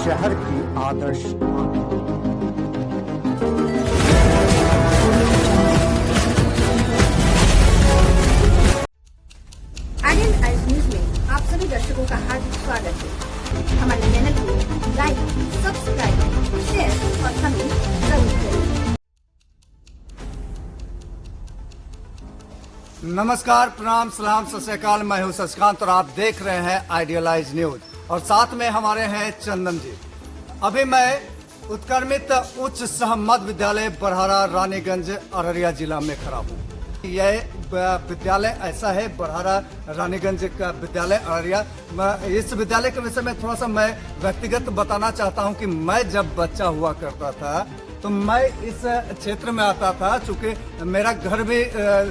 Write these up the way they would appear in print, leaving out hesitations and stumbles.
शहर की आदर्श Aryan eyes news में आप सभी दर्शकों का हार्दिक स्वागत है। हमारे चैनल को लाइक, सब्सक्राइब, शेयर और कमेंट जरूर करें। नमस्कार, प्रणाम, सलाम, सत श्री अकाल। मैं हूं शशिकांत और आप देख रहे हैं आइडियलाइज न्यूज और साथ में हमारे हैं चंदन जी। अभी मैं उत्क्रमित उच्च सह मध्य विद्यालय बरहरा रानीगंज अररिया जिला में खड़ा हूँ। यह विद्यालय ऐसा है, बरहरा रानीगंज का विद्यालय अररिया। इस विद्यालय के विषय में थोड़ा सा मैं व्यक्तिगत बताना चाहता हूं कि मैं जब बच्चा हुआ करता था तो मैं इस क्षेत्र में आता था, चूंकि मेरा घर भी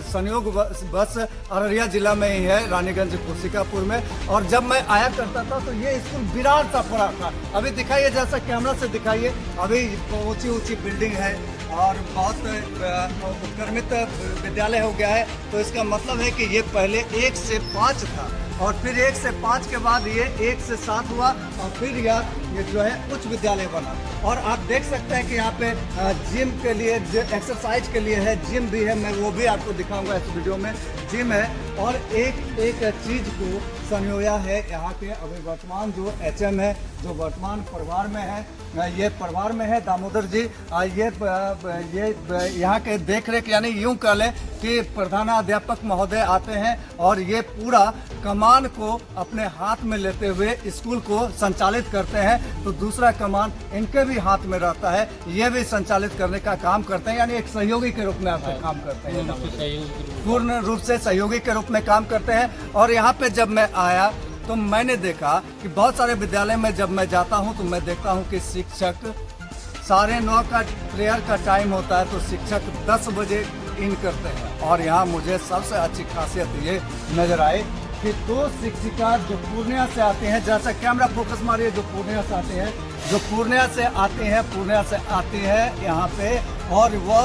संयोग बस अररिया जिला में ही है, रानीगंज कुर्सिकापुर में। और जब मैं आया करता था तो ये स्कूल विराट सा पड़ा था। अभी दिखाइए, जैसा कैमरा से दिखाइए, अभी ऊंची ऊंची बिल्डिंग है और बहुत उत्क्रमित विद्यालय हो गया है। तो इसका मतलब है कि ये पहले 1 से 5 था और फिर 1 से 5 के बाद ये 1 से 7 हुआ और फिर ये जो है उच्च विद्यालय बना। और आप देख सकते हैं कि यहाँ पे जिम के लिए, एक्सरसाइज के लिए है, जिम भी है। मैं वो भी आपको दिखाऊंगा इस वीडियो में। जिम है और एक एक चीज को संयोया है यहाँ के। अभी वर्तमान जो HM है, जो वर्तमान परिवार में है, ये परिवार में है दामोदर जी। ये यहाँ के देख रेख, यानी यूं कह लें कि प्रधानाध्यापक महोदय आते हैं और ये पूरा कमान को अपने हाथ में लेते हुए स्कूल को संचालित करते हैं। तो दूसरा कमान इनके भी हाथ में रहता है, ये भी संचालित करने का काम करते हैं, यानी एक सहयोगी के रूप में आपसे काम करते हैं, पूर्ण रूप से सहयोगी के रूप में काम करते हैं। और यहाँ पे जब मैं आया तो मैंने देखा कि बहुत सारे विद्यालय में जब मैं जाता हूँ तो मैं देखता हूँ कि शिक्षक 9:30 का प्रेयर का टाइम होता है तो शिक्षक 10 बजे इन करते हैं। और यहाँ मुझे सबसे अच्छी खासियत ये नजर आई कि 2 शिक्षिका जो पूर्णिया से आते हैं, जैसा कैमरा फोकस मारिए, जो पूर्णिया से आते हैं, पूर्णिया से आती है यहाँ पे, और वह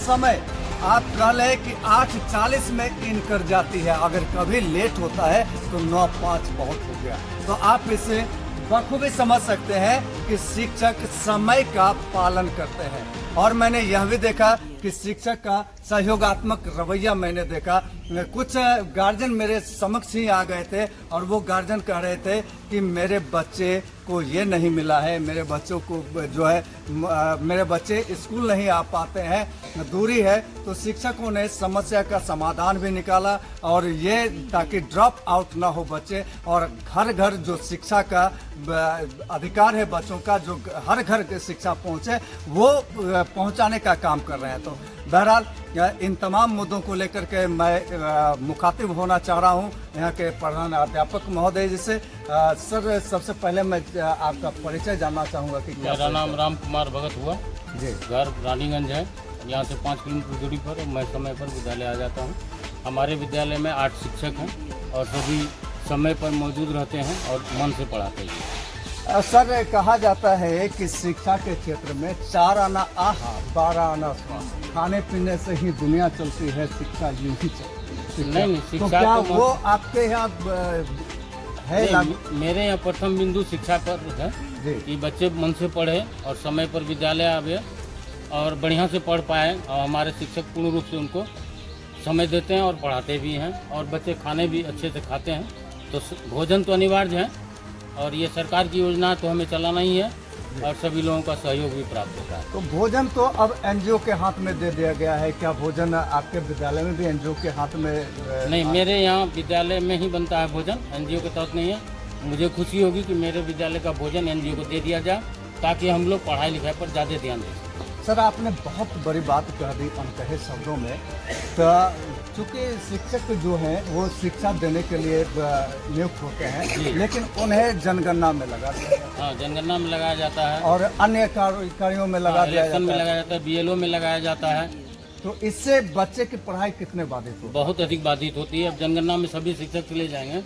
समय आप कह लें कि 8:40 में इन कर जाती है। अगर कभी लेट होता है तो 9:05 बहुत हो गया। तो आप इसे बखूबी समझ सकते हैं कि शिक्षक समय का पालन करते हैं। और मैंने यह भी देखा कि शिक्षक का सहयोगात्मक रवैया मैंने देखा। कुछ गार्जियन मेरे समक्ष ही आ गए थे और वो गार्जियन कह रहे थे कि मेरे बच्चे को ये नहीं मिला है, मेरे बच्चों को जो है, मेरे बच्चे स्कूल नहीं आ पाते हैं, दूरी है। तो शिक्षकों ने समस्या का समाधान भी निकाला और ये ताकि ड्रॉप आउट ना हो बच्चे, और घर घर जो शिक्षा का अधिकार है बच्चों का, जो हर घर शिक्षा पहुँचे, वो पहुँचाने का काम कर रहे हैं। तो बहरहाल इन तमाम मुद्दों को लेकर के मैं मुखातिब होना चाह रहा हूं यहाँ के प्रधान अध्यापक महोदय जी से। सर, सबसे पहले मैं आपका परिचय जानना चाहूँगा कि मेरा नाम राम कुमार भगत हुआ जी। घर रानीगंज है, यहाँ से 5 किलोमीटर दूरी पर। मैं समय पर विद्यालय आ जाता हूँ। हमारे विद्यालय में 8 शिक्षक हैं और सभी समय पर मौजूद रहते हैं और मन से पढ़ाते हैं। सर, कहा जाता है कि शिक्षा के क्षेत्र में 4 आना आहा, 12 आना स्वाहा, खाने पीने से ही दुनिया चलती है, शिक्षा यूं ही चलती है। नहीं, शिक्षा तो क्या तो वो आपके यहाँ है? मेरे यहाँ प्रथम बिंदु शिक्षा पर है कि बच्चे मन से पढ़े और समय पर विद्यालय आवे और बढ़िया से पढ़ पाए। और हमारे शिक्षक पूर्ण रूप से उनको समय देते हैं और पढ़ाते भी हैं, और बच्चे खाने भी अच्छे से खाते हैं। तो भोजन तो अनिवार्य है और ये सरकार की योजना तो हमें चलाना ही है और सभी लोगों का सहयोग भी प्राप्त होता है। तो भोजन तो अब NGO के हाथ में दे दिया गया है। क्या भोजन आपके विद्यालय में भी NGO के हाथ में? नहीं, मेरे यहाँ विद्यालय में ही बनता है भोजन, NGO के तहत नहीं है। मुझे खुशी होगी कि मेरे विद्यालय का भोजन NGO को दे दिया जाए ताकि हम लोग पढ़ाई लिखाई पर ज़्यादा ध्यान दें। सर, आपने बहुत बड़ी बात कह दी अनकहे शब्दों में। तो चूँकि शिक्षक जो हैं वो शिक्षा देने के लिए नियुक्त होते हैं, लेकिन उन्हें जनगणना में लगा दिया जाता है। हाँ, जनगणना में लगाया जाता है और अन्य कार्यों में लगा दिया जाता है, लगाया जाता है, BLO में लगाया जाता है। तो इससे बच्चे की पढ़ाई कितने बाधित होती है? बहुत अधिक बाधित होती है। अब जनगणना में सभी शिक्षक चले जाएंगे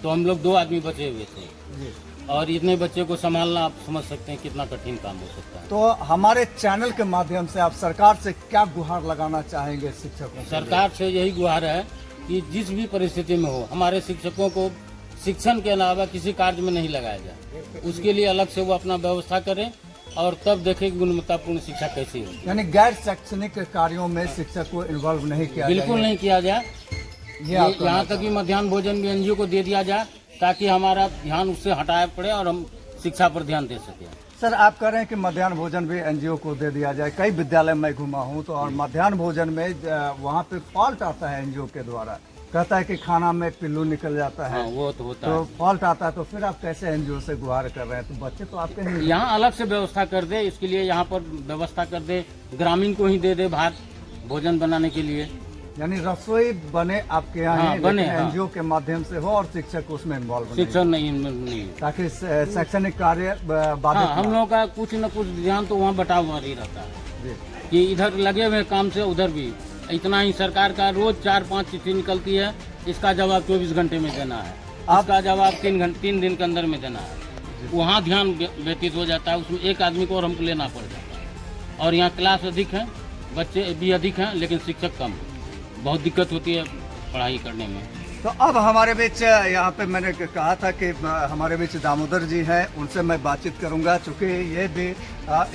तो हम लोग 2 आदमी बचे हुए थे और इतने बच्चे को संभालना आप समझ सकते हैं कितना कठिन काम हो सकता है। तो हमारे चैनल के माध्यम से आप सरकार से क्या गुहार लगाना चाहेंगे शिक्षकों? सरकार से यही गुहार है कि जिस भी परिस्थिति में हो, हमारे शिक्षकों को शिक्षण के अलावा किसी कार्य में नहीं लगाया जाए। उसके लिए अलग से वो अपना व्यवस्था करें और तब देखें कि गुणवत्तापूर्ण शिक्षा कैसी हो। यानी गैर शैक्षणिक कार्यों में शिक्षक को इन्वॉल्व नहीं किया बिल्कुल नहीं किया जाए। यहाँ तक कि मध्याह्न भोजन भी एनजीओ को दे दिया जाए ताकि हमारा ध्यान उससे हटाया पड़े और हम शिक्षा पर ध्यान दे सकें। सर, आप कह रहे हैं कि मध्याह्न भोजन भी एनजीओ को दे दिया जाए। कई विद्यालय में घुमा हूँ तो और मध्याह्न भोजन में वहाँ पे फॉल्ट आता है एनजीओ के द्वारा, कहता है कि खाना में पिल्लू निकल जाता है। हाँ, वो तो होता तो है। फॉल्ट आता है तो फिर आप कैसे एनजीओ से गुहार कर रहे हैं? तो बच्चे तो आपके नहीं। यहाँ अलग से व्यवस्था कर दे, इसके लिए यहाँ पर व्यवस्था कर दे, ग्रामीण को ही दे दे भात भोजन बनाने के लिए। यानी रसोई बने आपके यहाँ हाँ, बने, हाँ। एनजीओ के माध्यम से हो और शिक्षक उसमें इन्वॉल्व शिक्षण नहीं ताकि शैक्षणिक कार्य बाधित हाँ, हम ना हो। लोगों का कुछ न कुछ ध्यान तो वहाँ बटा हुआ ही रहता है जी। कि इधर लगे हुए काम से उधर भी। इतना ही सरकार का रोज 4-5 चिट्ठी निकलती है, इसका जवाब 24 घंटे में देना है, इसका जवाब 3 दिन के अंदर में देना है। वहाँ ध्यान व्यतीत हो जाता है, उसमें एक आदमी को और हमको लेना पड़ जाता है। और यहाँ क्लास अधिक है, बच्चे भी अधिक हैं, लेकिन शिक्षक कम है। बहुत दिक्कत होती है पढ़ाई करने में। तो अब हमारे बीच यहाँ पे मैंने कहा था कि हमारे बीच दामोदर जी हैं, उनसे मैं बातचीत करूंगा चूँकि ये भी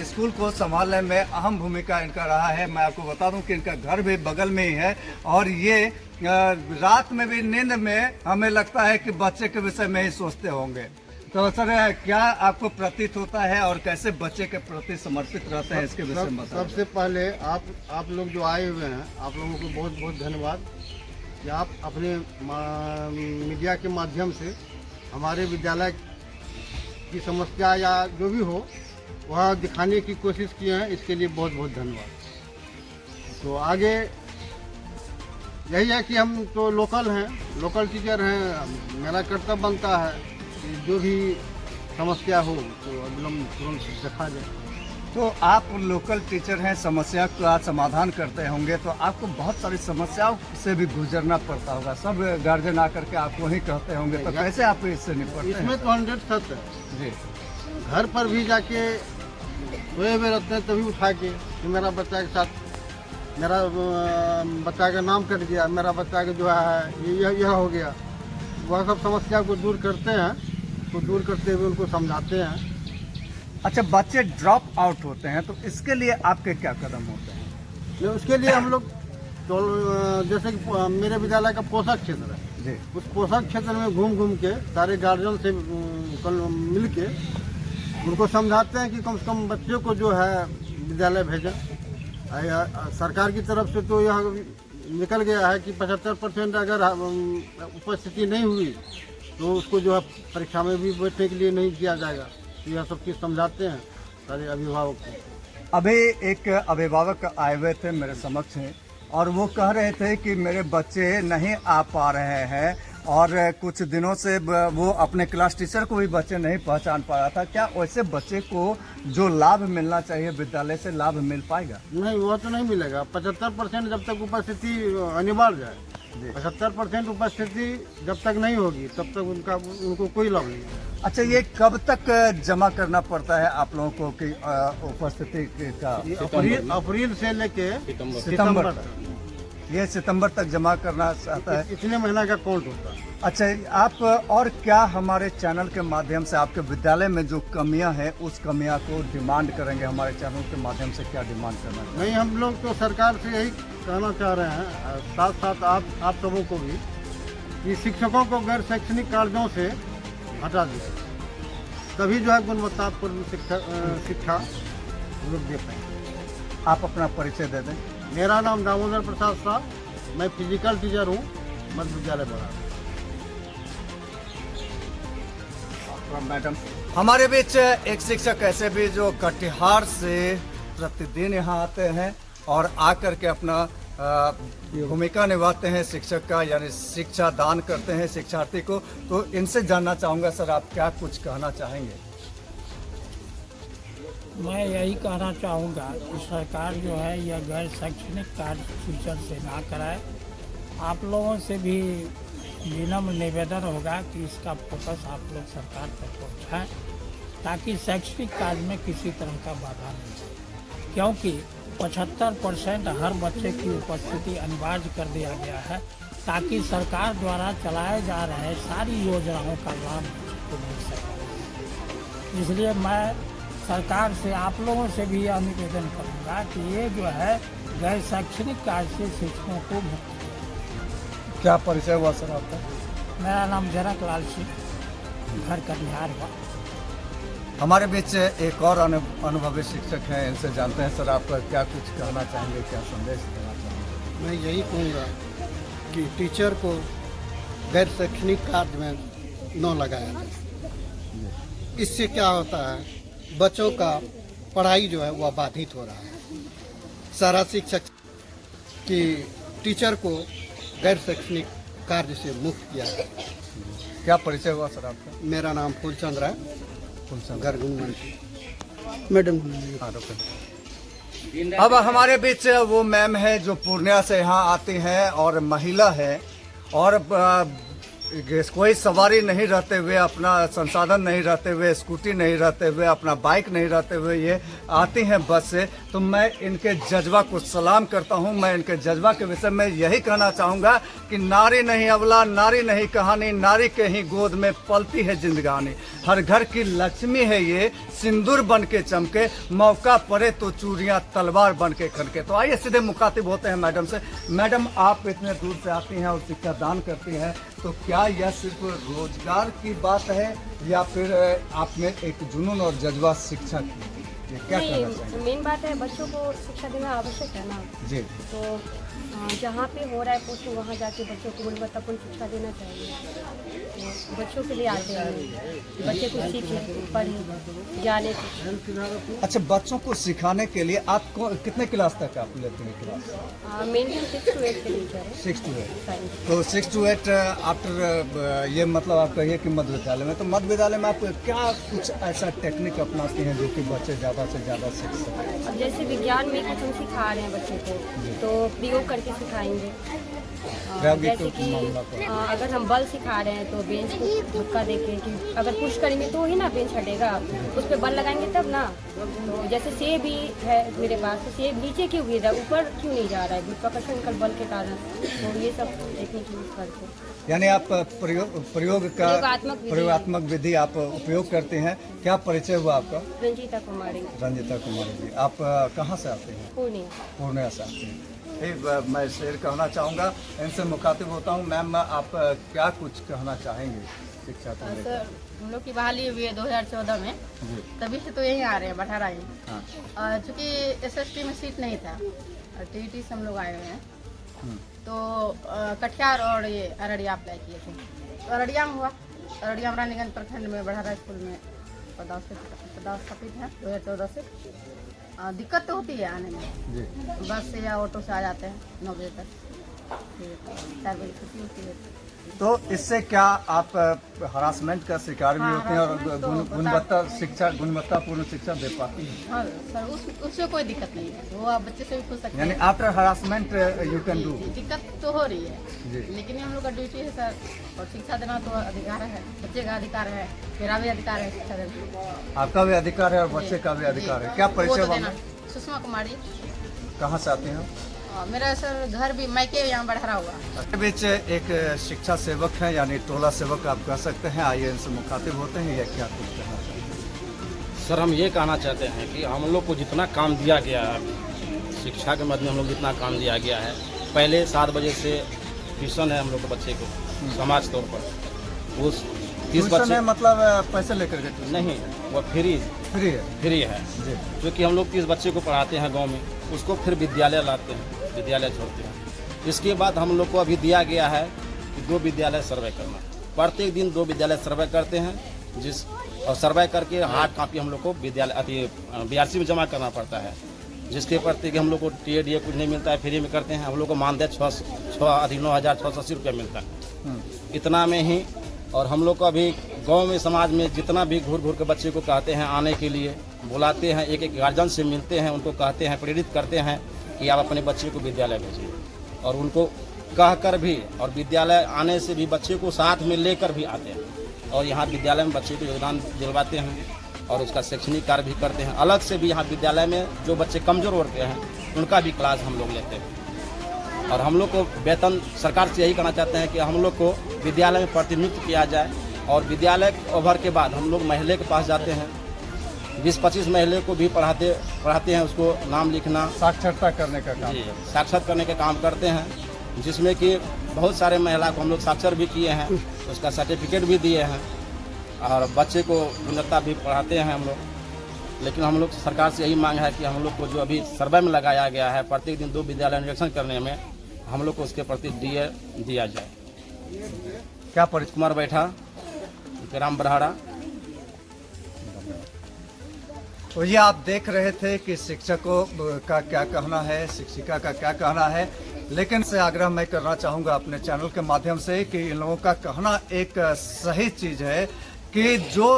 स्कूल को संभालने में अहम भूमिका इनका रहा है। मैं आपको बता दूं कि इनका घर भी बगल में ही है और ये रात में भी नींद में हमें लगता है कि बच्चे के विषय में ही सोचते होंगे। तो सर, क्या आपको प्रतीत होता है और कैसे बच्चे के प्रति समर्पित रहते हैं इसके विषय में? सबसे पहले आप लोग जो आए हुए हैं, आप लोगों को बहुत बहुत धन्यवाद कि आप अपने मीडिया के माध्यम से हमारे विद्यालय की समस्या या जो भी हो वह दिखाने की कोशिश किए हैं, इसके लिए बहुत बहुत धन्यवाद। तो आगे यही है कि हम तो लोकल हैं, लोकल टीचर हैं, मेरा कर्तव्य बनता है कि जो भी समस्या हो तो अविलंब तुरंत देखा जाए। तो आप लोकल टीचर हैं, समस्या का समाधान करते होंगे तो आपको बहुत सारी समस्याओं से भी गुजरना पड़ता होगा। सब गार्जियन आकर के आपको ही कहते होंगे, तो कैसे आप इससे निपटते हैं? इसमें तो 100% है जी। घर पर भी जाके सोए हुए रहते हैं तभी उठा के कि मेरा बच्चा के साथ मेरा बच्चा का नाम कट गया, मेरा बच्चा का जो है यह हो गया। वह सब समस्या को दूर करते हैं, तो दूर करते हुए उनको समझाते हैं। अच्छा, बच्चे ड्रॉप आउट होते हैं तो इसके लिए आपके क्या कदम होते हैं? तो उसके लिए हम लोग तो जैसे कि मेरे विद्यालय का पोषक क्षेत्र है जी। उस पोषक क्षेत्र में घूम घूम के सारे गार्जियन से मिल के उनको समझाते हैं कि कम से कम बच्चे को जो है विद्यालय भेजें। सरकार की तरफ से तो यह निकल गया है कि 75% अगर उपस्थिति नहीं हुई तो उसको जो है परीक्षा में भी बैठने के लिए नहीं किया जाएगा। यह सब चीज़ समझाते हैं सारे अभिभावक को। अभी एक अभिभावक आए हुए थे मेरे समक्ष हैं और वो कह रहे थे कि मेरे बच्चे नहीं आ पा रहे हैं और कुछ दिनों से वो अपने क्लास टीचर को भी बच्चे नहीं पहचान पा रहा था। क्या वैसे बच्चे को जो लाभ मिलना चाहिए विद्यालय से लाभ मिल पाएगा? नहीं, वो तो नहीं मिलेगा। 75% जब तक उपस्थिति अनिवार्य है, 75% उपस्थिति जब तक नहीं होगी तब तक उनको कोई लाभ नहीं है। अच्छा, ये कब तक जमा करना पड़ता है आप लोगों को कि उपस्थिति का? अप्रैल से लेके सितंबर तक। ये सितंबर तक जमा करना चाहता है, इतने महीना का काउंट होता है। अच्छा, आप और क्या हमारे चैनल के माध्यम से आपके विद्यालय में जो कमियां हैं उस कमियां को डिमांड करेंगे? हमारे चैनल के माध्यम से क्या डिमांड करना चाहिए? नहीं, हम लोग तो सरकार से यही कहना चाह रहे हैं, साथ साथ आप सबों को भी, कि शिक्षकों को गैर शैक्षणिक कार्यों से हटा दिया, तभी जो है गुणवत्तापूर्ण शिक्षा लोग दे पाएंगे। आप अपना परिचय दे दें। मेरा नाम दामोदर प्रसाद साहब, मैं फिजिकल टीचर हूँ मध्य विद्यालय बड़ा। मैडम, हमारे बीच एक शिक्षक ऐसे भी जो कटिहार से प्रतिदिन यहाँ आते हैं और आकर के अपना भूमिका निभाते हैं शिक्षक का, यानी शिक्षा दान करते हैं शिक्षार्थी को। तो इनसे जानना चाहूँगा, सर आप क्या कुछ कहना चाहेंगे? मैं यही कहना चाहूँगा कि सरकार जो है यह गैर शैक्षणिक कार्य टीचर से ना कराए। आप लोगों से भी विनम्र निवेदन होगा कि इसका फोकस आप लोग सरकार तक पहुँचाएँ ताकि शैक्षणिक कार्य में किसी तरह का बाधा नहीं हो, क्योंकि 75% हर बच्चे की उपस्थिति अनिवार्य कर दिया गया है, ताकि सरकार द्वारा चलाए जा रहे सारी योजनाओं का लाभ बच्चे को मिल सके। इसलिए मैं सरकार से, आप लोगों से भी यह निवेदन करूँगा कि ये जो है गैर शैक्षणिक कार्य से शिक्षकों को मुक्त किया। क्या परिचय हुआ सर आपका? मेरा नाम जनक लाल सिंह, घर कटिहार हुआ। हमारे बीच एक और अनुभवी शिक्षक हैं, इनसे जानते हैं। सर, आप क्या कुछ कहना चाहेंगे, क्या संदेश देना चाहेंगे? मैं यही कहूँगा कि टीचर को गैर शैक्षणिक कार्य में न लगाया जाए। इससे क्या होता है, बच्चों का पढ़ाई जो है वह बाधित हो रहा है। सारा शिक्षक की टीचर को गैर शैक्षणिक कार्य से मुक्त किया है। क्या परिचय हुआ सर आपका? मेरा नाम फूलचंद है, घर मैडम। अब हमारे बीच वो मैम है जो पूर्णिया से यहाँ आती हैं और महिला है, और कोई सवारी नहीं रहते हुए, अपना संसाधन नहीं रहते हुए, स्कूटी नहीं रहते हुए, अपना बाइक नहीं रहते हुए ये आती हैं बस से। तो मैं इनके जज्बा को सलाम करता हूं। मैं इनके जज्बा के विषय में यही कहना चाहूँगा कि नारी नहीं अबला, नारी नहीं कहानी, नारी के ही गोद में पलती है जिंदगानी। हर घर की लक्ष्मी है ये, सिंदूर बन के चमके, मौका पड़े तो चूड़ियाँ तलवार बन के खनके। तो आइए सीधे मुखातिब होते हैं मैडम से। मैडम, आप इतने दूर से आती हैं और शिक्षा दान करती हैं, तो क्या यह सिर्फ रोजगार की बात है या फिर आप में एक जुनून और जज्बा शिक्षा की? ये क्या कहना चाहिए? मेन बात है, बच्चों को शिक्षा देना आवश्यक है ना जी। तो जहाँ पे हो रहा है पोस्टिंग, वहाँ जाके बच्चों को गुणवत्तापूर्ण शिक्षा देना चाहिए। तो बच्चों के लिए आते हैं, बच्चे कुछ सीखें, पढ़ें, जाने कुछ। अच्छा, बच्चों को सिखाने के लिए आप कितने क्लास तक आप लेते हैं क्लास? मेनली 6 to 8 के टीचर है। 6 to 8। साइंस। तो 6 to 8 आफ्टर ये मतलब आप कहिए कि मध्य विद्यालय में, तो मध्य विद्यालय में आप क्या कुछ ऐसा टेक्निक अपनाते हैं जो कि बच्चे ज़्यादा से ज़्यादा सीख सकें? अब जैसे विज्ञान में कुछ हम सिखा रहे हैं बच्चे को, तो प्रयोग करके सिखाएंगे। जैसे कि अगर हम बल सिखा रहे हैं तो बेंच को धक्का देके, कि अगर पुश करेंगे तो ही ना बेंच हटेगा, उस पर बल लगाएंगे तब ना। तो जैसे सेब भी है मेरे पास, तो सेब नीचे क्यों गिर रहा है, ऊपर क्यों नहीं जा रहा है, गुरुत्वाकर्षण बल के कारण। तो ये सब टेक्निक यूज करते हैं। यानी आप प्रयोगात्मक विधि आप उपयोग करते हैं। क्या परिचय हुआ आपका? रंजीता कुमारी। रंजीता कुमारी जी, आप कहाँ से आते हैं? पूर्णिया से आते हैं। मैं शेर कहना चाहूँगा, इनसे मुखातिब होता हूँ। मैम, आप क्या कुछ कहना चाहेंगे शिक्षा को लेकर? सर, हम लोग की बहाली हुई है 2014 में, तभी से तो यहीं आ रहे हैं, बठारा ही। हाँ। चूँकि SST में सीट नहीं था और TET से हम लोग आए हुए हैं, तो कटिहार और ये अररिया अप्लाई किए थे। तो अररिया में हुआ, अररिया में रानीगंज प्रखंड में बठारा स्कूल में पदस्थापित है 2014 से। दिक्कत तो होती है आने में, बस से या ऑटो से आ जाते हैं 9 बजे तक, फिर 4 बजे छुट्टी होती है। तो इससे क्या आप हरासमेंट का शिकार भी होते हैं और गुणवत्तापूर्ण शिक्षा दे पाती हैं? हाँ सर, उससे कोई दिक्कत नहीं है, वो आप बच्चे से भी पूछ सकते यानी हैं। After harassment you can do. दिक्कत तो हो रही है, लेकिन हम लोग का ड्यूटी है सर, और शिक्षा देना तो अधिकार है, बच्चे का अधिकार है, मेरा भी अधिकार है शिक्षा देना। आपका भी अधिकार है और बच्चे का भी अधिकार है। क्या परिचय हुआ? सुषमा कुमारी। कहाँ से आते हैं? मेरा सर घर भी मैके यहाँ बढ़ा हुआ। इसके बीच एक शिक्षा सेवक हैं, यानी टोला सेवक आप कह सकते हैं। आइए इनसे मुखातिब होते हैं, या क्या कुछ कहना चाहते हैं? सर, हम ये कहना चाहते हैं कि हम लोग को जितना काम दिया गया है, शिक्षा के मध्य हम लोग जितना काम दिया गया है, पहले 7 बजे से ट्यूशन है हम लोग के बच्चे को समाज तौर पर। वो 30 बच्चे मतलब पैसे लेकर के? नहीं, वो फ्री है। क्योंकि हम लोग 30 बच्चे को पढ़ाते हैं गाँव में, उसको फिर विद्यालय लाते हैं, विद्यालय छोड़ते हैं। इसके बाद हम लोग को अभी दिया गया है कि 2 विद्यालय सर्वे करना। प्रत्येक दिन 2 विद्यालय सर्वे करते हैं, और सर्वे करके हार्ड कॉपी हम लोग को विद्यालय BRC में जमा करना पड़ता है, जिसके प्रति हम लोग को TAD कुछ नहीं मिलता है, फ्री में करते हैं। हम लोग को मानदेय 9,680 रुपया मिलता है, इतना में ही। और हम लोग को अभी गांव में समाज में जितना भी घूर के बच्चे को कहते हैं आने के लिए, बुलाते हैं, एक गार्जियन से मिलते हैं, उनको कहते हैं, प्रेरित करते हैं कि आप अपने बच्चे को विद्यालय भेजिए। और उनको कहकर भी, और विद्यालय आने से भी बच्चे को साथ में लेकर भी आते हैं, और यहाँ विद्यालय में बच्चे को योगदान दिलवाते हैं। और उसका शैक्षणिक कार्य भी करते हैं। अलग से भी यहाँ विद्यालय में जो बच्चे कमज़ोर वर्ग के हैं उनका भी क्लास हम लोग लेते हैं। और हम लोग को वेतन सरकार से यही कहना चाहते हैं कि हम लोग को विद्यालय में प्रतिनिधित्व किया जाए। और विद्यालय ओवर के बाद हम लोग महिला के पास जाते हैं, 20-25 महिला को भी पढ़ाते हैं, उसको नाम लिखना, साक्षरता करने का काम। साक्षर करने का काम करते हैं, जिसमें कि बहुत सारे महिला को हम लोग साक्षर भी किए हैं, उसका सर्टिफिकेट भी दिए हैं और बच्चे को गुणवत्ता भी पढ़ाते हैं हम लोग। लेकिन हम लोग सरकार से यही मांग है कि हम लोग को जो अभी सर्वे में लगाया गया है प्रत्येक दिन 2 विद्यालय निरीक्षण करने में, हम लोग को उसके प्रति दिया जाए। क्या कुमार बैठा, ग्राम बरहाड़ा। तो ये आप देख रहे थे कि शिक्षकों का क्या कहना है, शिक्षिका का क्या कहना है। लेकिन से आग्रह मैं करना चाहूँगा अपने चैनल के माध्यम से कि इन लोगों का कहना एक सही चीज़ है कि जो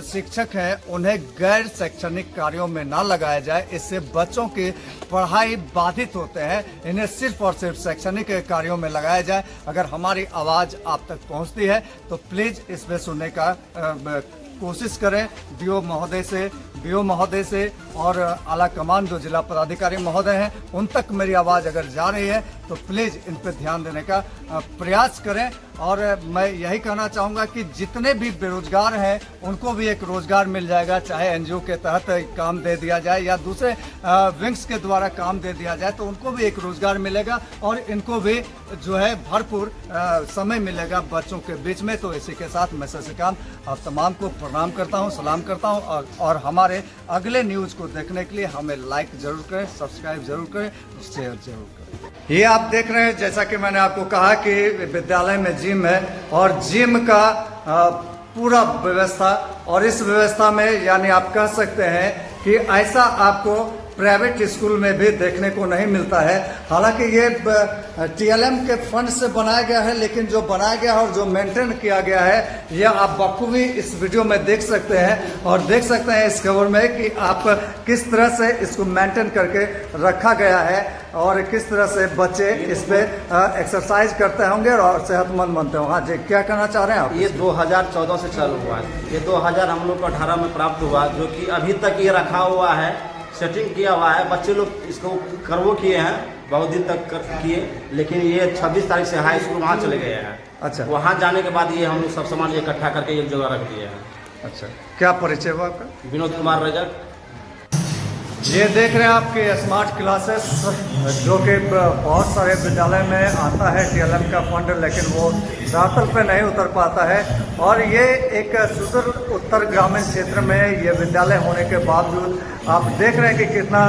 शिक्षक हैं उन्हें गैर शैक्षणिक कार्यों में ना लगाया जाए। इससे बच्चों की पढ़ाई बाधित होते हैं, इन्हें सिर्फ और सिर्फ शैक्षणिक कार्यों में लगाया जाए। अगर हमारी आवाज़ आप तक पहुंचती है तो प्लीज़ इसमें सुनने का कोशिश करें। बीओ महोदय से और आला कमान जो जिला पदाधिकारी महोदय हैं उन तक मेरी आवाज़ अगर जा रही है तो प्लीज़ इन पर ध्यान देने का प्रयास करें। और मैं यही कहना चाहूँगा कि जितने भी बेरोजगार हैं उनको भी एक रोज़गार मिल जाएगा, चाहे एनजीओ के तहत काम दे दिया जाए या दूसरे विंग्स के द्वारा काम दे दिया जाए, तो उनको भी एक रोज़गार मिलेगा और इनको भी जो है भरपूर समय मिलेगा बच्चों के बीच में। तो इसी के साथ मैं शशिकांत आप तमाम को प्रणाम करता हूँ, सलाम करता हूँ और हमारे अगले न्यूज़ को देखने के लिए हमें लाइक जरूर करें, सब्सक्राइब जरूर करें, शेयर जरूर करें। ये आप देख रहे हैं, जैसा कि मैंने आपको कहा कि विद्यालय में जिम है और जिम का पूरा व्यवस्था, और इस व्यवस्था में यानी आप कह सकते हैं कि ऐसा आपको प्राइवेट स्कूल में भी देखने को नहीं मिलता है। हालांकि ये टीएलएम के फंड से बनाया गया है, लेकिन जो बनाया गया है और जो मेंटेन किया गया है यह आप बखूबी इस वीडियो में देख सकते हैं और देख सकते हैं इस खबर में कि आप किस तरह से इसको मेंटेन करके रखा गया है और किस तरह से बच्चे इस पे एक्सरसाइज करते होंगे और सेहतमंद बनते होंगे। हाँ जी, क्या कहना चाह रहे हैं आप? ये 2014 से चालू हुआ है, ये 2000 हम लोग को 18 में प्राप्त हुआ, जो कि अभी तक ये रखा हुआ है, सेटिंग किया हुआ है। बच्चे लोग इसको करवो किए हैं, बहुत दिन तक किए, लेकिन ये 26 तारीख से हाई स्कूल वहाँ चले गए हैं। अच्छा, वहाँ जाने के बाद ये हम लोग सब सामान इकट्ठा करके एक जगह रख दिए हैं। अच्छा, क्या परिचय हुआ आपका? विनोद कुमार रजक। ये देख रहे हैं आपके स्मार्ट क्लासेस, जो कि बहुत सारे विद्यालय में आता है टीएलएम का फंड, लेकिन वो धरातल पे नहीं उतर पाता है। और ये एक सुदूर उत्तर ग्रामीण क्षेत्र में ये विद्यालय होने के बावजूद आप देख रहे हैं कि कितना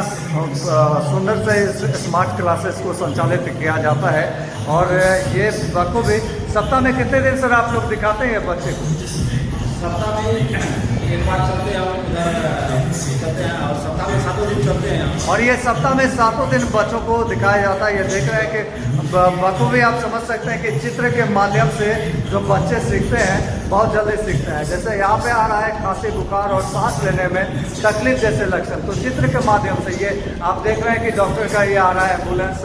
सुंदर से इस स्मार्ट क्लासेस को संचालित किया जाता है। और ये बखूबी सप्ताह में कितने दिन सर आप लोग दिखाते हैं बच्चे को? सप्ताह में एक बार चलते हैं और सप्ताह में 7 दिन चलते हैं। और ये सप्ताह में 7 दिन बच्चों को दिखाया जाता है। ये देख रहे हैं कि बखूबी आप समझ सकते हैं कि चित्र के माध्यम से जो बच्चे सीखते हैं बहुत जल्दी सीखते हैं। जैसे यहाँ पे आ रहा है खांसी, बुखार और सांस लेने में तकलीफ जैसे लक्षण, तो चित्र के माध्यम से ये आप देख रहे हैं कि डॉक्टर का ये आ रहा है, एम्बुलेंस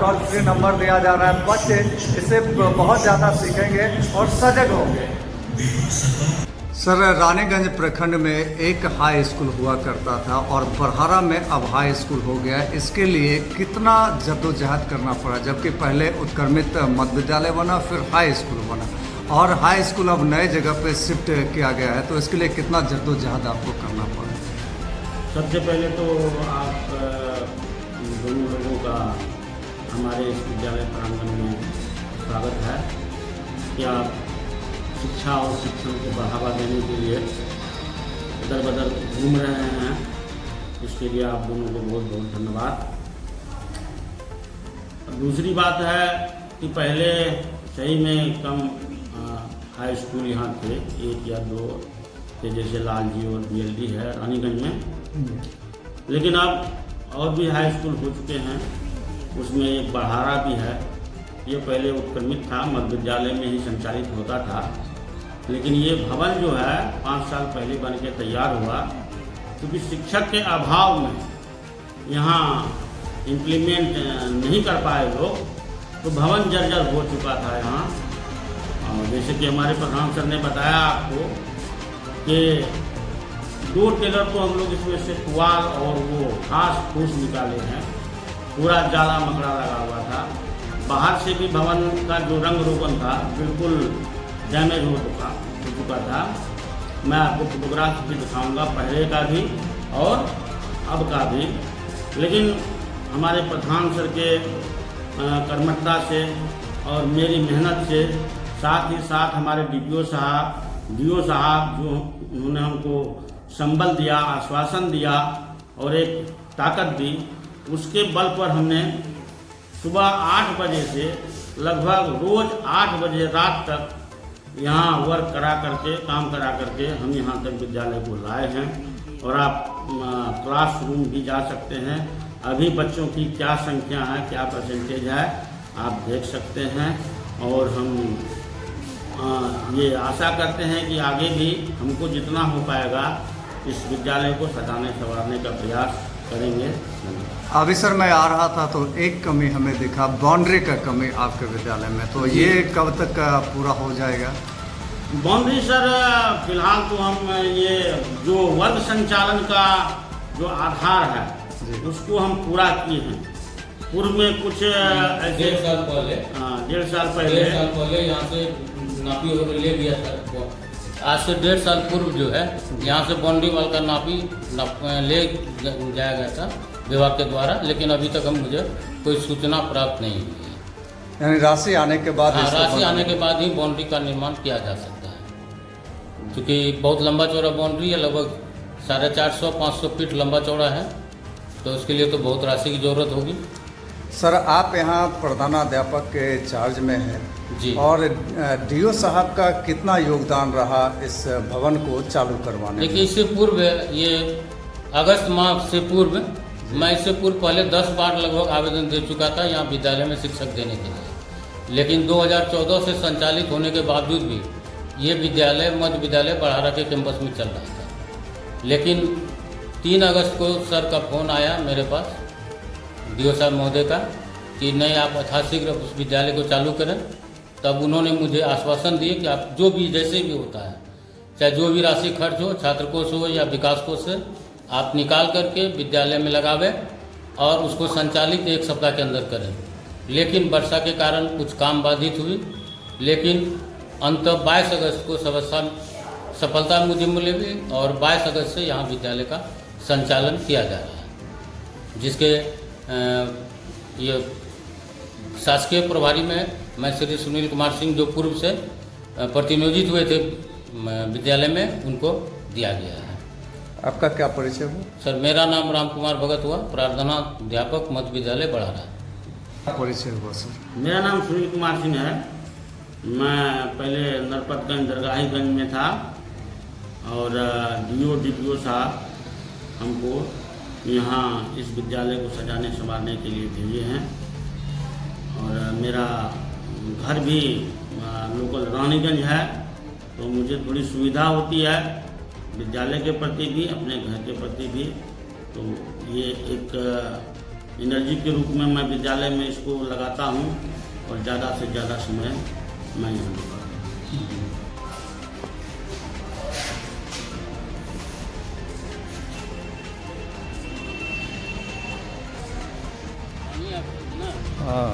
टोल फ्री नंबर दिया जा रहा है। बच्चे इससे बहुत ज़्यादा सीखेंगे और सजग होंगे। सर, रानीगंज प्रखंड में एक हाई स्कूल हुआ करता था और बरहारा में अब हाई स्कूल हो गया है। इसके लिए कितना जद्दोजहद करना पड़ा, जबकि पहले उत्क्रमित मध्य विद्यालय बना, फिर हाई स्कूल बना और हाई स्कूल अब नए जगह पे शिफ्ट किया गया है, तो इसके लिए कितना जद्दोजहद आपको करना पड़ा? सबसे पहले तो आप दोनों लोगों का हमारे इस विद्यालय प्रांगण में स्वागत है कि आप शिक्षा और शिक्षण को बढ़ावा देने के लिए इधर बदर घूम रहे हैं। इसके लिए आप दोनों को बहुत बहुत धन्यवाद। दूसरी बात है कि पहले सही में कम हाई स्कूल यहाँ थे, 1 या 2 थे, जैसे लाल जी और BLD है रानीगंज में, लेकिन अब और भी हाई स्कूल हो चुके हैं। उसमें एक बरहारा भी है। ये पहले उत्क्रमित था, मध्य विद्यालय में ही संचालित होता था, लेकिन ये भवन जो है 5 साल पहले बन के तैयार हुआ, क्योंकि शिक्षक के अभाव में यहाँ इम्प्लीमेंट नहीं कर पाए लोग, तो भवन जर्जर हो चुका था यहाँ। और जैसे कि हमारे प्रधान सर ने बताया आपको कि 2 टेलर तो हम लोग इसमें से पुआल और वो घास फूस निकाले हैं। पूरा जाला मकड़ा लगा हुआ था। बाहर से भी भवन का जो रंग रोगन था बिल्कुल डैमेज हो चुका था। मैं आपको फोटोग्राफ भी दिखाऊंगा, पहले का भी और अब का भी। लेकिन हमारे प्रधान सर के कर्मठता से और मेरी मेहनत से, साथ ही साथ हमारे डीओ साहब जो उन्होंने हमको संबल दिया, आश्वासन दिया और एक ताकत दी, उसके बल पर हमने सुबह 8 बजे से लगभग रोज 8 बजे रात तक यहाँ वर्क काम करा करके हम यहाँ तक विद्यालय को लाए हैं। और आप क्लासरूम भी जा सकते हैं। अभी बच्चों की क्या संख्या है, क्या परसेंटेज है, आप देख सकते हैं। और हम ये आशा करते हैं कि आगे भी हमको जितना हो पाएगा इस विद्यालय को सजाने संवारने का प्रयास करेंगे। अभी सर मैं आ रहा था तो एक कमी हमें दिखा, बाउंड्री का कमी आपके विद्यालय में, तो ये कब तक पूरा हो जाएगा? बाउंड्री सर फिलहाल तो हम ये जो वर्ग संचालन का जो आधार है उसको हम पूरा किए हैं। पूर्व में कुछ ऐसे 1.5 साल पहले 1.5 साल पहले यहाँ से नापी वगैरह ले लिया था। आज से 1.5 साल पूर्व जो है यहाँ से बाउंड्री वाल का नापी ले जाया गया था विभाग के द्वारा, लेकिन अभी तक मुझे कोई सूचना प्राप्त नहीं हुई है। यानी राशि आने के बाद? राशि आने के बाद ही बाउंड्री का निर्माण किया जा सकता है, क्योंकि बहुत लंबा चौड़ा बाउंड्री है, लगभग 450-500 फीट लंबा चौड़ा है, तो उसके लिए तो बहुत राशि की जरूरत होगी। सर आप यहाँ प्रधानाध्यापक के चार्ज में हैं जी, और डीओ साहब का कितना योगदान रहा इस भवन को चालू करवाने में? देखिए, इससे पूर्व ये अगस्त माह से पूर्व मैं इससे पूर्व पहले 10 बार लगभग आवेदन दे चुका था यहाँ विद्यालय में शिक्षक देने के लिए, लेकिन 2014 से संचालित होने के बावजूद भी ये विद्यालय मध्य विद्यालय बड़ारा के कैंपस में चल रहा था। लेकिन 3 अगस्त को सर का फ़ोन आया मेरे पास डीओ साहब महोदय का कि नहीं, आप यथाशीघ्र उस विद्यालय को चालू करें। तब उन्होंने मुझे आश्वासन दिए कि आप जो भी जैसे भी होता है, चाहे जो भी राशि खर्च हो, छात्र कोष हो या विकास कोष से, आप निकाल करके विद्यालय में लगावें और उसको संचालित 1 सप्ताह के अंदर करें। लेकिन वर्षा के कारण कुछ काम बाधित हुई, लेकिन अंत 22 अगस्त को सफलता मुझे मिली और 22 अगस्त से यहाँ विद्यालय का संचालन किया जा रहा है, जिसके ये शासकीय प्रभारी में मैं श्री सुनील कुमार सिंह जो पूर्व से प्रतिनियोजित हुए थे विद्यालय में, उनको दिया गया है। आपका क्या परिचय हुआ? सर मेरा नाम राम कुमार भगत हुआ, प्रार्थनाध्यापक मध्य विद्यालय बड़ारा। परिचय हुआ सर? मेरा नाम सुनील कुमार सिंह है। मैं पहले नरपतगंज दरगाहीगंज में था और डीओ साहब हमको यहाँ इस विद्यालय को सजाने संवारने के लिए भेजे हैं। और मेरा घर भी लोकल रानीगंज है, तो मुझे थोड़ी सुविधा होती है विद्यालय के प्रति भी, अपने घर के प्रति भी। तो ये एक एनर्जी के रूप में मैं विद्यालय में इसको लगाता हूँ और ज़्यादा से ज़्यादा समय मैं यहाँ लगाता हूँ। हाँ।